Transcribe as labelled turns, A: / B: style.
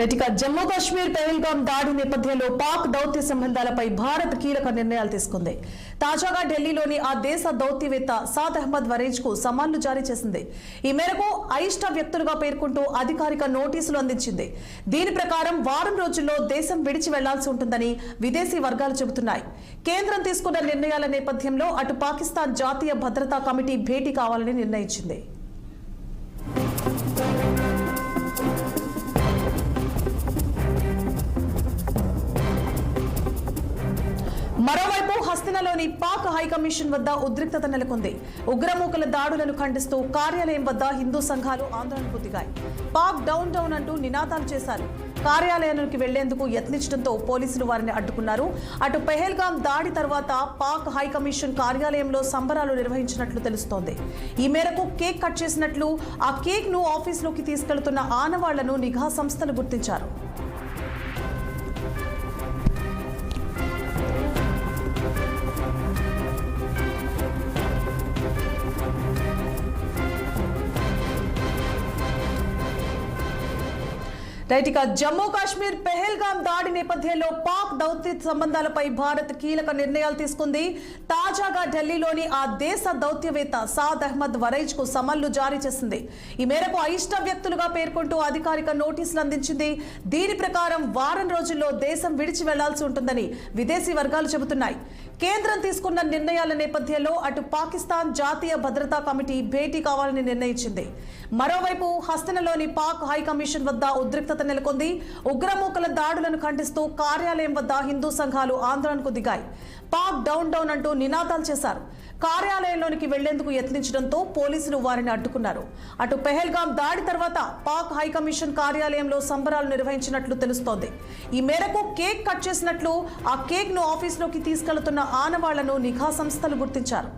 A: ఇక జమ్మూ కాశ్మీర్ పెహల్గాం దాడి నేపథ్యంలో పాక్ దౌత్య సంబంధాలపై భారత్ కీలక నిర్ణయాలు తీసుకుంది. తాజాగా ఢిల్లీలోని ఆ దేశ దౌత్యవేత్త సాద్ అహ్మద్ వరేజ్ కు సమాన్లు జారీ చేసింది. ఈ మేరకు అయిష్ట వ్యక్తులుగా పేర్కొంటూ అధికారిక నోటీసులు అందించింది. దీని ప్రకారం వారం రోజుల్లో దేశం విడిచి వెళ్లాల్సి ఉంటుందని విదేశీ వర్గాలు చెబుతున్నాయి. కేంద్రం తీసుకున్న నిర్ణయాల నేపథ్యంలో అటు పాకిస్తాన్ జాతీయ భద్రతా కమిటీ భేటీ కావాలని నిర్ణయించింది. మరోవైపు హస్తినలోని పాక్ హైకమిషన్ వద్ద ఉద్రిక్తత నెలకొంది. ఉగ్రమూకల దాడులను ఖండిస్తూ కార్యాలయం వద్ద హిందూ సంఘాలు ఆందోళనకు దిగాయి. పాక్ డౌన్ డౌన్ అంటూ నినాదాలు చేశారు. కార్యాలయానికి వెళ్లేందుకు యత్నించడంతో పోలీసులు వారిని అడ్డుకున్నారు. అటు పెహల్గాం దాడి తర్వాత పాక్ హైకమిషన్ కార్యాలయంలో సంబరాలు నిర్వహించినట్లు తెలుస్తోంది. ఈ మేరకు కేక్ కట్ చేసినట్లు, ఆ కేక్ ను ఆఫీసులోకి తీసుకెళ్తున్న ఆనవాళ్లను నిఘా సంస్థలు గుర్తించారు. ఇక జమ్మూ కాశ్మీర్ పెహల్గాం దాడి నేపథ్యంలో పాక్ దౌత్య సంబంధాలపై భారత్ కీలక నిర్ణయాలు తీసుకుంది. తాజాగా ఢిల్లీలోని ఆ దేశ దౌత్యవేత్త సాద్ అహ్మద్ వరేజ్ కు సమన్లు జారీ చేసింది. ఈ మేరకు అయిష్ట వ్యక్తులుగా పేర్కొంటూ అధికారిక నోటీసులు అందించింది. దీని ప్రకారం వారం రోజుల్లో దేశం విడిచి వెళ్లాల్సి ఉంటుందని విదేశీ వర్గాలు చెబుతున్నాయి. కేంద్రం తీసుకున్న నిర్ణయాల నేపథ్యంలో అటు పాకిస్తాన్ జాతీయ భద్రతా కమిటీ భేటీ కావాలని నిర్ణయించింది. మరోవైపు హస్తినలోని పాక్ హైకమిషన్ వద్ద ఉద్రిక్తత నెలకొంది. ఉగ్రమూకల దాడులను ఖండిస్తూ కార్యాలయం వద్ద హిందూ సంఘాలు ఆందోళనకు దిగాయి. పాక్ డౌన్ డౌన్ అంటూ నినాదాలు చేశారు. కార్యాలయంలోనికి వెళ్లేందుకు యత్నించడంతో పోలీసులు వారిని అడ్డుకున్నారు. అటు పెహల్గాం దాడి తర్వాత పాక్ హైకమిషన్ కార్యాలయంలో సంబరాలు నిర్వహించినట్లు తెలుస్తోంది. ఈ మేరకు కేక్ కట్ చేసినట్లు, ఆ కేక్ ను ఆఫీసులోకి తీసుకెళ్తున్న ఆనవాళ్లను నిఘా సంస్థలు గుర్తించారు.